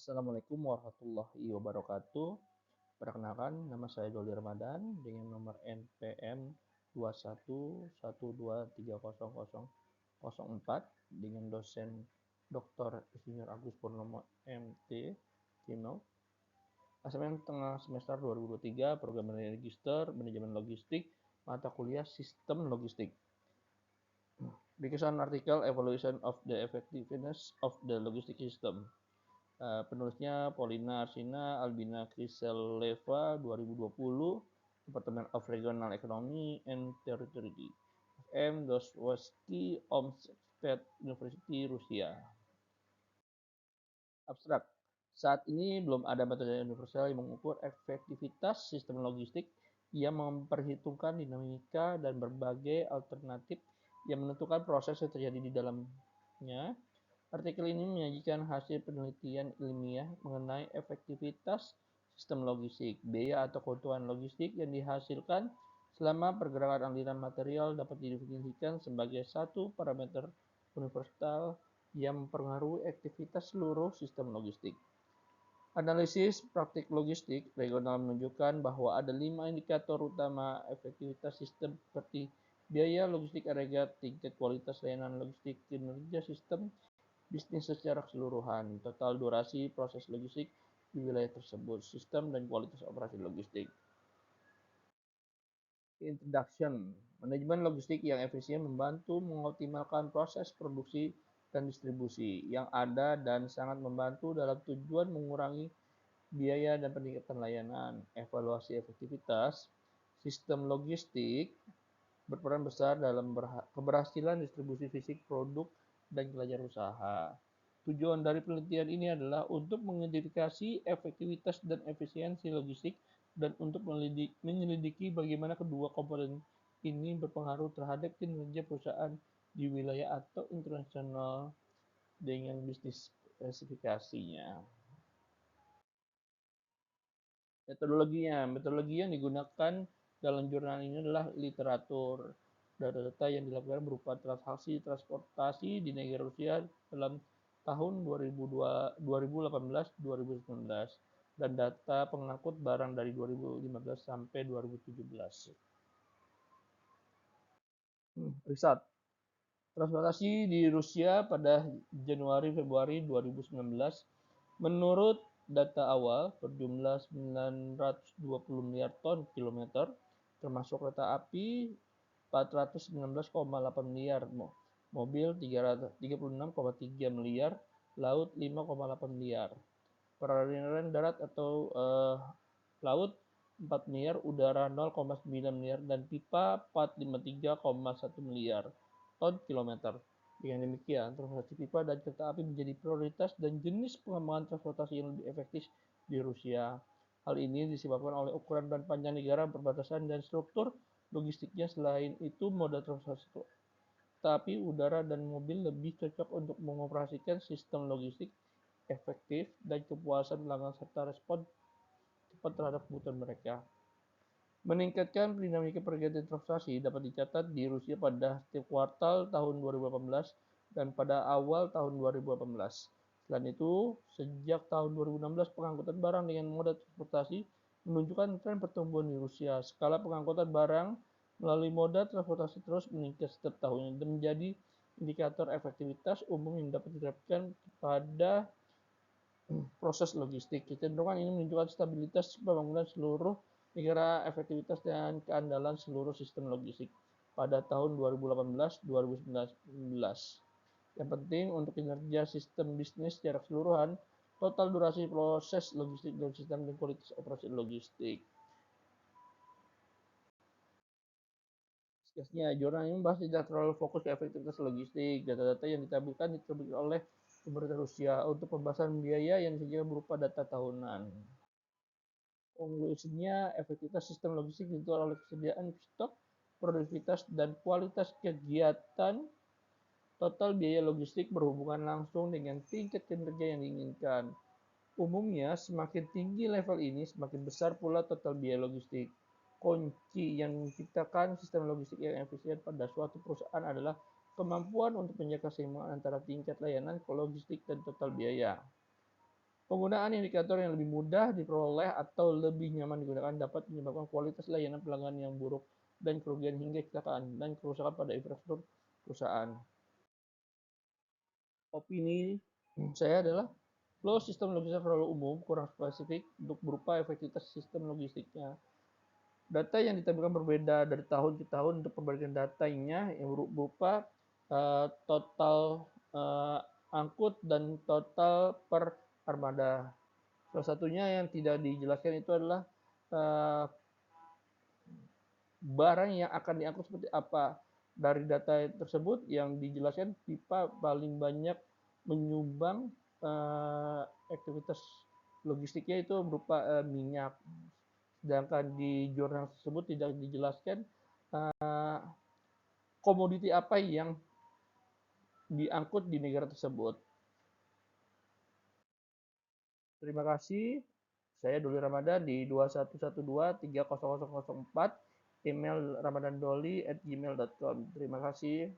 Assalamualaikum warahmatullahi wabarakatuh. Perkenalkan, nama saya Doli Ramadan dengan nomor NPM 2112300004 dengan dosen Dr. Insinyur Agus Purnomo MT Kino. Assignment tengah semester 2023 Program Manajemen Logistik, mata kuliah Sistem Logistik. Bikisan artikel Evaluation of the Effectiveness of the Logistic System. Penulisnya Paulina Arsina Albina Kriseleva 2020, Department of Regional Economy and Territory, FM Dostoevsky Omsk University, Rusia. Abstrak. Saat ini belum ada metode universal yang mengukur efektivitas sistem logistik yang memperhitungkan dinamika dan berbagai alternatif yang menentukan proses yang terjadi di dalamnya. Artikel ini menyajikan hasil penelitian ilmiah mengenai efektivitas sistem logistik. Biaya atau keuntungan logistik yang dihasilkan selama pergerakan aliran material dapat didefinisikan sebagai satu parameter universal yang mempengaruhi aktivitas seluruh sistem logistik. Analisis praktik logistik regional menunjukkan bahwa ada 5 indikator utama efektivitas sistem seperti biaya logistik agregat, tingkat kualitas layanan logistik, kinerja sistem bisnis secara keseluruhan, total durasi proses logistik di wilayah tersebut, sistem dan kualitas operasi logistik. Introduction. Manajemen logistik yang efisien membantu mengoptimalkan proses produksi dan distribusi yang ada dan sangat membantu dalam tujuan mengurangi biaya dan peningkatan layanan. Evaluasi efektivitas sistem logistik berperan besar dalam keberhasilan distribusi fisik produk dan kelancaran usaha. Tujuan dari penelitian ini adalah untuk mengidentifikasi efektivitas dan efisiensi logistik dan untuk menyelidiki bagaimana kedua komponen ini berpengaruh terhadap kinerja perusahaan di wilayah atau internasional dengan bisnis spesifikasinya. Metodologi yang digunakan dalam jurnal ini adalah literatur. Data-data yang dilakukan berupa transaksi transportasi di negara Rusia dalam tahun 2018-2019 dan data pengangkut barang dari 2015 sampai 2017. Riset. Transportasi di Rusia pada Januari-Februari 2019 menurut data awal berjumlah 920 miliar ton kilometer, termasuk kereta api 419,8 miliar, mobil 36,3 miliar, laut 5,8 miliar, perairan darat atau laut 4 miliar, udara 0,9 miliar, dan pipa 453,1 miliar ton kilometer. Dengan demikian, transportasi pipa dan kereta api menjadi prioritas dan jenis pengembangan transportasi yang lebih efektif di Rusia. Hal ini disebabkan oleh ukuran dan panjang negara, perbatasan, dan struktur logistiknya. Selain itu, moda transportasi kereta api, udara, dan mobil lebih cocok untuk mengoperasikan sistem logistik efektif dan kepuasan pelanggan serta respon cepat terhadap kebutuhan mereka. Meningkatkan dinamika pergantian transportasi dapat dicatat di Rusia pada setiap kuartal tahun 2018 dan pada awal tahun 2018. Selain itu, sejak tahun 2016 pengangkutan barang dengan moda transportasi menunjukkan tren pertumbuhan di Rusia. Skala pengangkutan barang melalui moda transportasi terus meningkat setiap tahunnya dan menjadi indikator efektivitas umum yang dapat diterapkan pada proses logistik. Kecenderungan ini menunjukkan stabilitas pembangunan seluruh negara, efektivitas dan keandalan seluruh sistem logistik pada tahun 2018-2019. Yang penting untuk kinerja sistem bisnis secara keseluruhan, total durasi proses logistik dan sistem dan kualitas operasi logistik. Jurnal ini membahas tidak terlalu fokus ke efektivitas logistik. Data-data yang ditampilkan diterbitkan oleh pemerintah Rusia untuk pembahasan biaya yang disajikan berupa data tahunan. Konklusinya, efektivitas sistem logistik ditentukan oleh kesediaan stok, produktivitas, dan kualitas kegiatan. Total biaya logistik berhubungan langsung dengan tingkat kinerja yang diinginkan. Umumnya, semakin tinggi level ini, semakin besar pula total biaya logistik. Kunci yang menciptakan sistem logistik yang efisien pada suatu perusahaan adalah kemampuan untuk menjaga keseimbangan antara tingkat layanan, logistik, dan total biaya. Penggunaan indikator yang lebih mudah diperoleh atau lebih nyaman digunakan dapat menyebabkan kualitas layanan pelanggan yang buruk dan kerugian hingga kecelakaan dan kerusakan pada infrastruktur perusahaan. Opini saya adalah flow sistem logistik terlalu umum, kurang spesifik untuk berupa efektivitas sistem logistiknya. Data yang ditampilkan berbeda dari tahun ke tahun untuk perbandingan datanya yang berupa total angkut dan total per armada. Salah satunya yang tidak dijelaskan itu adalah barang yang akan diangkut seperti apa. Dari data tersebut yang dijelaskan pipa paling banyak menyumbang aktivitas logistiknya itu berupa minyak. Sedangkan di jurnal tersebut tidak dijelaskan komoditi apa yang diangkut di negara tersebut. Terima kasih. Saya Doli Ramadan di 21123004, email ramadandoli@gmail.com. Terima kasih.